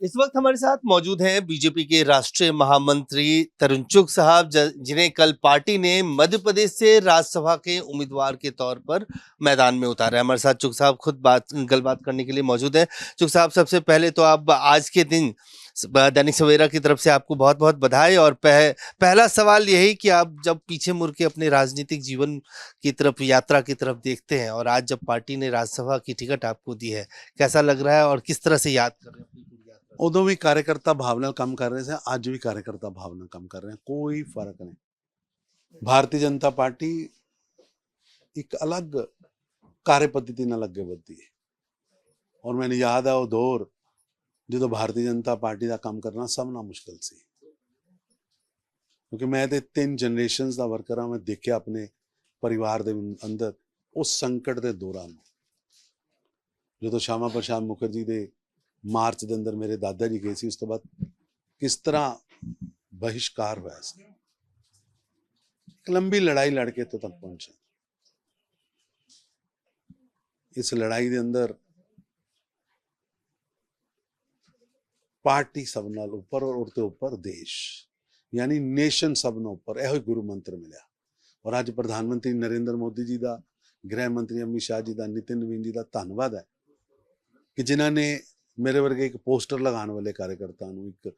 इस वक्त हमारे साथ मौजूद हैं बीजेपी के राष्ट्रीय महामंत्री तरुण चुग साहब, जिन्हें कल पार्टी ने मध्य प्रदेश से राज्यसभा के उम्मीदवार के तौर पर मैदान में उतारा है। हमारे साथ चुग साहब खुद गलबात करने के लिए मौजूद हैं। चुग साहब, सबसे पहले तो आप आज के दिन दैनिक सवेरा की तरफ से आपको बहुत बहुत बधाई। और पहला सवाल यही कि आप जब पीछे मुड़ के अपने राजनीतिक जीवन की तरफ, यात्रा की तरफ देखते हैं और आज जब पार्टी ने राज्यसभा की टिकट आपको दी है, कैसा लग रहा है और किस तरह से याद कर रहे हैं अपनी पूरी यात्रा को? उदों भी कार्यकर्ता भावना काम कर रहे थे, आज भी कार्यकर्ता भावना काम कर रहे हैं, कोई फर्क नहीं। भारतीय जनता पार्टी एक अलग कार्य पद्धति ਨਾਲ ਅੱਗੇ ਵਧਦੀ ਹੈ ਔਰ ਮੈਨੂੰ ਯਾਦ ਹੈ ਉਹ ਦੌਰ ਜਦੋਂ ਭਾਰਤੀ ਜਨਤਾ ਪਾਰਟੀ ਦਾ ਕੰਮ ਕਰਨਾ ਸਭ ਨਾਲ ਮੁਸ਼ਕਲ ਸੀ, ਕਿਉਂਕਿ ਮੈਂ ਤੇ 3 ਜਨਰੇਸ਼ਨਸ ਦਾ ਵਰਕਰ ਹਾਂ। ਮੈਂ ਦੇਖਿਆ ਆਪਣੇ ਪਰਿਵਾਰ ਦੇ ਅੰਦਰ ਉਸ ਸੰਕਟ ਦੇ ਦੌਰਾਨ, ਜਦੋਂ ਸ਼ਾਮਾ ਪ੍ਰਸਾਦ ਮੁਖਰਜੀ ਦੇ ਮਾਰਚ ਦੇ ਅੰਦਰ ਮੇਰੇ ਦਾਦਾ ਜੀ ਗਏ ਸੀ, ਉਸ ਤੋਂ ਬਾਅਦ ਕਿਸ ਤਰ੍ਹਾਂ ਬਹਿਸ਼ਕਾਰ ਹੋਇਆ ਸੀ। ਇੱਕ ਲੰਬੀ ਲੜਾਈ ਲੜ ਕੇ ਇੱਥੋਂ ਤੱਕ ਪਹੁੰਚੇ। इस लड़ाई के अंदर पार्टी सब नाल उपर और उसके उपर देश यानी नेशन सब नाल उपर, यह गुरु मंत्र मिला। और आज प्रधानमंत्री नरेंद्र मोदी जी का, गृह मंत्री अमित शाह जी का, नितिन नवीन जी का धन्यवाद है कि जिन्होंने मेरे वर्गे एक पोस्टर लगाने वाले कार्यकर्ता, एक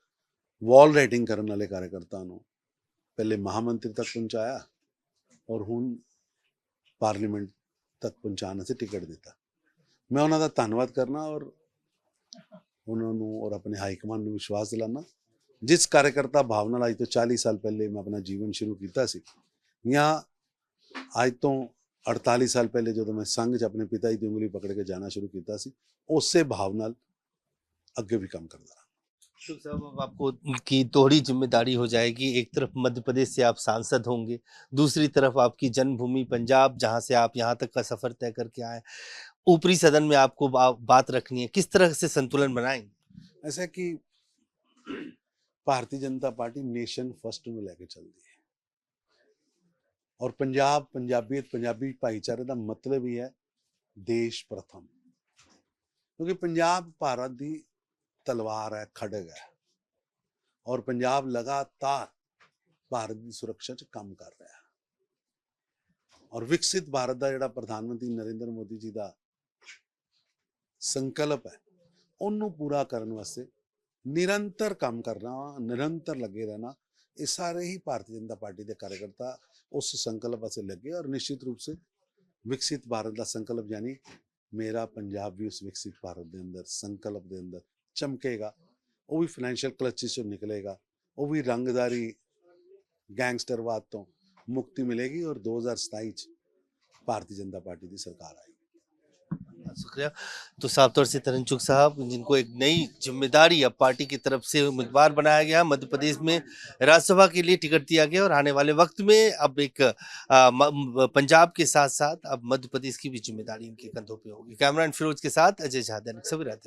वॉल राइटिंग करने वाले कार्यकर्ता पहले महामंत्री तक पहुँचाया और हुण पार्लीमेंट तक पहुँचाने से टिकट देता। मैं उन्होंने धन्यवाद करना और उन्होंने और अपने हाईकमान को विश्वास दिलाना। जिस कार्यकर्ता भावना आज तो 40 साल पहले मैं अपना जीवन शुरू किया सी, या आज तो 48 साल पहले जो मैं संघ च अपने पिता जी की उंगली पकड़ के जाना शुरू किया सी, उससे भावना अगे भी काम करता रहा। तो साहब, अब आपको की दोहरी जिम्मेदारी हो जाएगी। एक तरफ मध्य प्रदेश से आप सांसद होंगे, दूसरी तरफ आपकी जन्मभूमि पंजाब, जहां से आप यहां तक का सफर तय करके आए। ऊपरी सदन में आपको बात रखनी है, किस तरह से संतुलन बनाएंगे? ऐसा कि Bharatiya Janata party nation first में लेके चलती है और पंजाब, पंजाबियत, पंजाबी भाईचारे का मतलब ही है देश प्रथम, क्योंकि पंजाब भारत की तलवार है, खड़ग है और पंजाब लगातार भारत की सुरक्षा च काम कर रहा है। और विकसित भारत का जो प्रधानमंत्री नरेंद्र मोदी जी का संकल्प है, उन्होंने पूरा करने वास्ते निरंतर काम करना, निरंतर लगे रहना। ये सारे ही भारतीय जनता पार्टी के कार्यकर्ता उस संकल्प से लगे और निश्चित रूप से विकसित भारत का संकल्प यानी मेरा पंजाब भी उस विकसित भारत के अंदर संकल्प के अंदर चमकेगा। वो भी फाइनैंशियल क्लचिस से निकलेगा, वो भी रंगदारी गैंगस्टरवाद तो मुक्ति मिलेगी और 2027 भारतीय जनता पार्टी की सरकार आएगी। शुक्रिया। तो साफ तौर से तरुण चुग साहब, जिनको एक नई जिम्मेदारी अब पार्टी की तरफ से उम्मीदवार बनाया गया, मध्य प्रदेश में राज्यसभा के लिए टिकट दिया गया और आने वाले वक्त में अब एक पंजाब के साथ साथ अब मध्य प्रदेश की भी जिम्मेदारी इनके कंधों पे होगी। कैमरामैन फिरोज के साथ अजय झा, दैनिक सवेरा।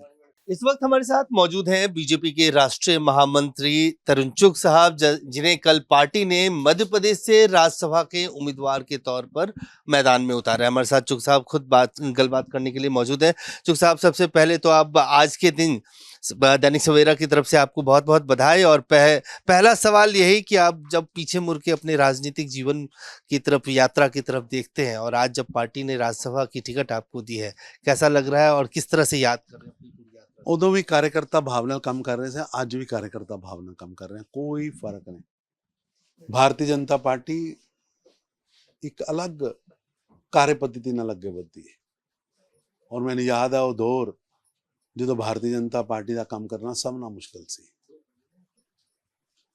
इस वक्त हमारे साथ मौजूद हैं बीजेपी के राष्ट्रीय महामंत्री तरुण चुग साहब, जिन्हें कल पार्टी ने मध्य प्रदेश से राज्यसभा के उम्मीदवार के तौर पर मैदान में उतारा है। हमारे साथ चुग साहब खुद गलबात करने के लिए मौजूद हैं। चुग साहब, सबसे पहले तो आप आज के दिन दैनिक सवेरा की तरफ से आपको बहुत बहुत बधाई। और पहला सवाल यही कि आप जब पीछे मुड़ के अपने राजनीतिक जीवन की तरफ, यात्रा की तरफ देखते हैं और आज जब पार्टी ने राज्यसभा की टिकट आपको दी है, कैसा लग रहा है और किस तरह से याद कर रहे हैं अपनी पूरी यात्रा को? उदों भी कार्यकर्ता भावना काम कर रहे थे, आज भी कार्यकर्ता भावना काम कर रहे हैं, कोई फर्क नहीं। भारतीय जनता पार्टी एक अलग कार्य पद्धति ਨਾਲ ਅੱਗੇ ਵਧਦੀ ਹੈ और मैंने याद है वो दौर जो भारतीय जनता पार्टी का काम करना सब ਨਾਲ मुश्किल सी,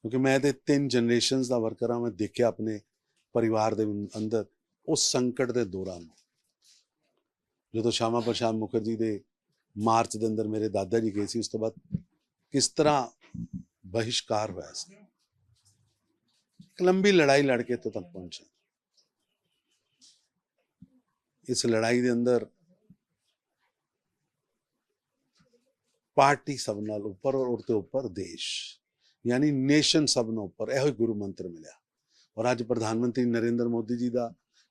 क्योंकि मैं तो 3 जनरेशनस का वर्कर हाँ। मैं देखिया अपने परिवार के अंदर उस संकट के दौरान, जो श्यामा प्रसाद मुखर्जी के मार्च के अंदर मेरे दादा जी गए सी, उस तो बाद किस तरह बहिष्कार होया सी। एक लंबी लड़ाई लड़ के इत्थों तक पहुंचे। इस लड़ाई के अंदर पार्टी सब नाल उपर और उसके उपर देश यानी नेशन सब नाल उपर, यह गुरु मंत्र मिला। और आज प्रधानमंत्री नरेंद्र मोदी जी का,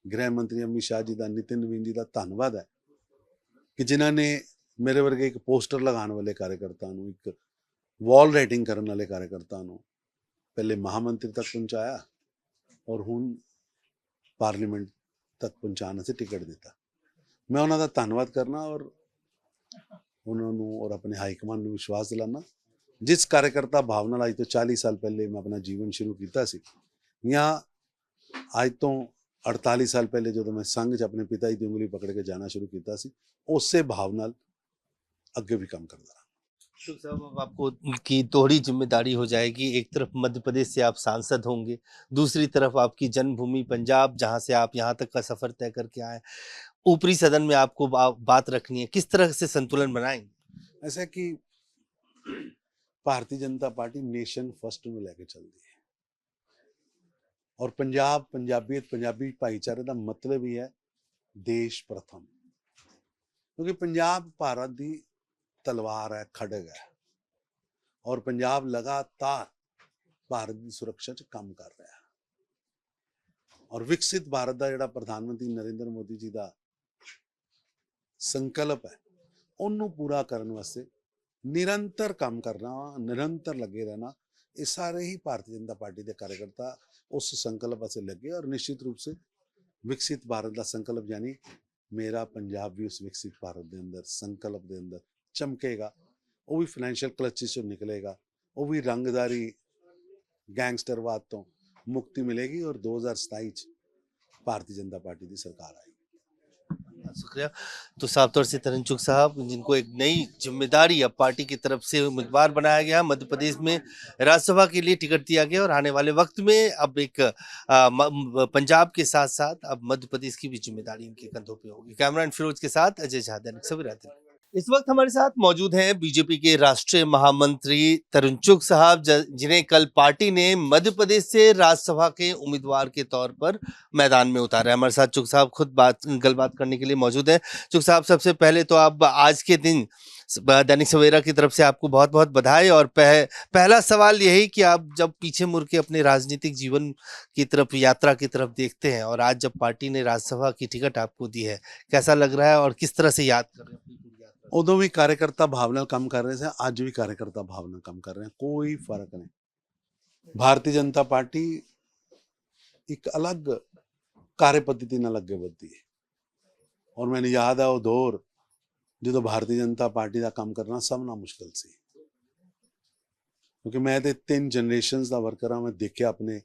गृह मंत्री अमित शाह जी का, नितिन नवीन जी का धन्यवाद है कि जिन्होंने मेरे वर्गे एक पोस्टर लगाने वाले कार्यकर्ता, एक ਵਾਲ ਰਾਈਟਿੰਗ ਕਰਨ ਵਾਲੇ ਕਾਰਜਕਰਤਾ ਨੂੰ ਪਹਿਲੇ ਮਹਾਮੰਤਰੀ ਤੱਕ ਪਹੁੰਚਾਇਆ ਔਰ ਹੁਣ ਪਾਰਲੀਮੈਂਟ ਤੱਕ ਪਹੁੰਚਾਉਣ ਵਾਸਤੇ ਟਿਕਟ ਦਿੱਤਾ। ਮੈਂ ਉਹਨਾਂ ਦਾ ਧੰਨਵਾਦ ਕਰਨਾ ਔਰ ਉਹਨਾਂ ਨੂੰ ਔਰ ਆਪਣੇ ਹਾਈ ਕਮਾਂਡ ਨੂੰ ਵਿਸ਼ਵਾਸ ਦਿਲਾਨਾ, ਜਿਸ ਕਾਰਜਕਰਤਾ ਭਾਵ ਨਾਲ ਅੱਜ ਤੋਂ 40 ਸਾਲ ਪਹਿਲੇ ਮੈਂ ਆਪਣਾ ਜੀਵਨ ਸ਼ੁਰੂ ਕੀਤਾ ਸੀ, ਜਾਂ ਅੱਜ ਤੋਂ 48 ਸਾਲ ਪਹਿਲੇ ਜਦੋਂ मैं संघ च अपने पिता जी की उंगली पकड़ के जाना शुरू किया सी, उस भाव नाल अगे भी काम करता रहा। तो साहब अब आपको की दोहरी जिम्मेदारी हो जाएगी। एक तरफ मध्य प्रदेश से आप सांसद होंगे, दूसरी तरफ आपकी जन्मभूमि पंजाब जहां से आप यहां तक का सफर तय करके आए। ऊपरी सदन में आपको बात रखनी है, किस तरह से संतुलन बनाएंगे? ऐसा कि Bharatiya Janata party nation first में लेके चलती है और पंजाब पंजाबियत पंजाबी भाईचारे का मतलब ही है देश प्रथम, क्योंकि पंजाब भारत की तलवार है, खड़ग है और पंजाब लगातार भारत की सुरक्षा च काम कर रहा है और विकसित भारत का जो प्रधानमंत्री नरेंद्र मोदी जी का संकल्प है उन्होंने पूरा करने वास्ते निरंतर काम करना, निरंतर लगे रहना, ये सारे ही भारतीय जनता पार्टी के कार्यकर्ता उस संकल्प से लगे और निश्चित रूप से विकसित भारत का संकल्प यानी मेरा पंजाब भी उस विकसित भारत के अंदर संकल्प के अंदर चमकेगा, वो भी फाइनेंशियल क्लचिस से निकलेगा, वो भी रंगदारी गैंगस्टरवाद तो मुक्ति मिलेगी और 2027 भारतीय जनता पार्टी की सरकार आएगी। शुक्रिया। तो साफ तौर से तरनचुक साहब, जिनको एक नई जिम्मेदारी अब पार्टी की तरफ से उम्मीदवार बनाया गया, मध्य प्रदेश में राज्यसभा के लिए टिकट दिया गया और आने वाले वक्त में अब एक पंजाब के साथ साथ अब मध्य प्रदेश की भी जिम्मेदारी इनके कंधों पे होगी। कैमरामैन फिरोज के साथ अजय झा, दैनिक सवेरा टीवी। इस वक्त हमारे साथ मौजूद हैं बीजेपी के राष्ट्रीय महामंत्री तरनचुक साहब, जिन्हें कल पार्टी ने मध्य प्रदेश से राज्यसभा के उम्मीदवार के तौर पर मैदान में उतारा है। हमारे साथ चुक साहब खुद गलबात करने के लिए मौजूद है। चुक साहब, सबसे पहले तो आप आज के दिन दैनिक सवेरा की तरफ से आपको बहुत बहुत बधाई और पहला सवाल यही कि आप जब पीछे मुड़ के अपने राजनीतिक जीवन की तरफ, यात्रा की तरफ देखते हैं और आज जब पार्टी ने राज्यसभा की टिकट आपको दी है, कैसा लग रहा है और किस तरह से याद कर रहे हैं अपनी पूरी यात्रा? उदों भी कार्यकर्ता भाव नाल काम कर रहे थे, अज भी कार्यकर्ता भाव नाल काम कर रहे हैं, कोई फर्क नहीं। भारतीय जनता पार्टी एक अलग कार्य पद्धति नाल अगे बढ़ती है और मैंने याद है वो दौर जो भारतीय जनता पार्टी का काम करना सब ना मुश्किल सी, क्योंकि मैं तो 3 जनरेशन का वर्कर हाँ। मैं देखे अपने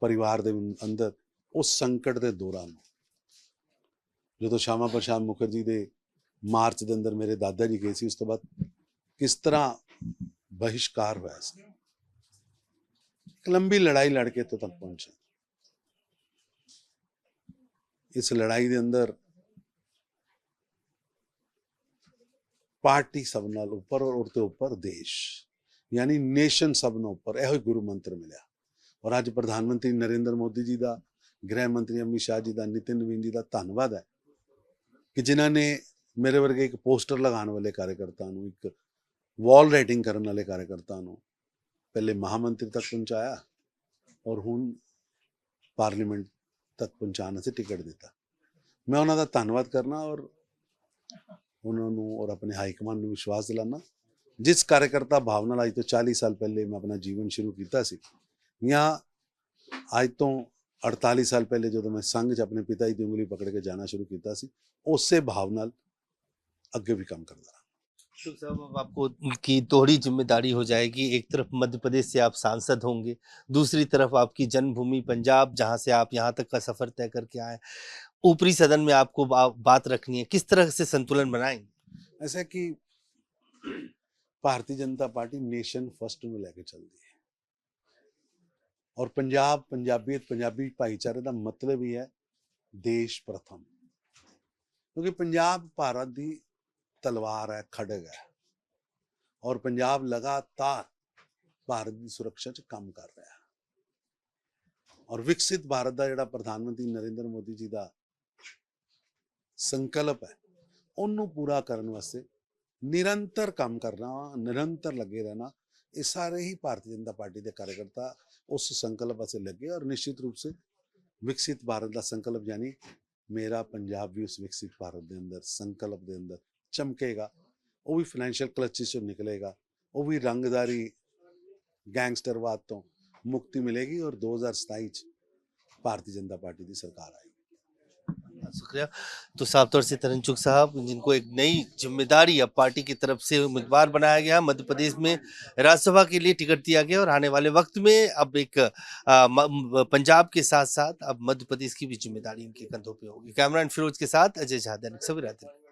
परिवार के अंदर उस संकट के दौरान जो श्यामा प्रसाद मुखर्जी के मार्च के अंदर मेरे दादा जी गए सी, उस तो बाद किस तरह बहिष्कार हुआ, एक लंबी लड़ाई लड़के तो तक पहुंचे। इस लड़ाई के अंदर पार्टी सब नाल उपर और उसके उपर देश यानी नेशन सब नाल उपर, यह गुरु मंत्र मिला और अज प्रधानमंत्री नरेंद्र मोदी जी का, गृह मंत्री अमित शाह जी का, नितिन नवीन जी का धन्यवाद है कि जिन्होंने मेरे वर्गे एक पोस्टर लगाने वाले कार्यकर्ता, एक वॉल राइटिंग करने वाले कार्यकर्ता पहले महामंत्री तक पहुंचाया और हुण पार्लीमेंट तक पहुंचाने से टिकट दिता। मैं उन्होंने धन्यवाद करना और उन्होंने और अपने हाई कमांड को विश्वास दिलाना, जिस कार्यकर्ता भाव नाल आज तो 40 साल पहले मैं अपना जीवन शुरू किया सी, या आज तो 48 साल पहले जो मैं संघ च अपने पिता जी की उंगली पकड़ के जाना शुरू किया सी, उस भाव नाल अगे भी काम करता रहा। तो साहब अब आपको की दोहरी जिम्मेदारी हो जाएगी। एक तरफ मध्य प्रदेश से आप सांसद होंगे, दूसरी तरफ आपकी जन्मभूमि पंजाब जहां से आप यहां तक का सफर तय करके आए। ऊपरी सदन में आपको बात रखनी है, किस तरह से संतुलन बनाएंगे? ऐसा कि Bharatiya Janata party nation first में लेके चलती है और पंजाब पंजाबियत पंजाबी भाईचारे का मतलब ही है देश प्रथम, क्योंकि पंजाब भारत की तलवार है, खड़ग है और पंजाब लगातार भारत की सुरक्षा च काम कर रहा है और विकसित भारत का जो प्रधानमंत्री नरेंद्र मोदी जी का संकल्प है उन्होंने पूरा करने वास्ते निरंतर काम करना, निरंतर लगे रहना, ये सारे ही भारतीय जनता पार्टी के कार्यकर्ता उस संकल्प से लगे और निश्चित रूप से विकसित भारत का संकल्प यानी मेरा पंजाब भी उस विकसित भारत के अंदर संकल्प के अंदर चमकेगा, वो भी फाइनेंशियल क्लचिस से निकलेगा, ਉਹ ਵੀ ਰੰਗਦਾਰੀ ਗੈਂਗਸਟਰਵਾਦ ਤੋਂ ਮੁਕਤੀ ਮਿਲੇਗੀ और 2027 ਚ ਭਾਰਤੀ ਜਨਤਾ ਪਾਰਟੀ ਦੀ ਸਰਕਾਰ ਆਏਗੀ। शुक्रिया। तो साफ तौर से तरनचुक साहब, जिनको एक नई जिम्मेदारी अब पार्टी की तरफ से उम्मीदवार बनाया गया, मध्य प्रदेश में राज्यसभा के लिए टिकट दिया गया और आने वाले वक्त में अब एक पंजाब के साथ साथ अब मध्य प्रदेश की भी जिम्मेदारी इनके कंधों पे होगी। कैमरामैन फिरोज के साथ अजय झा, दैनिक सवेरा दिल्ली।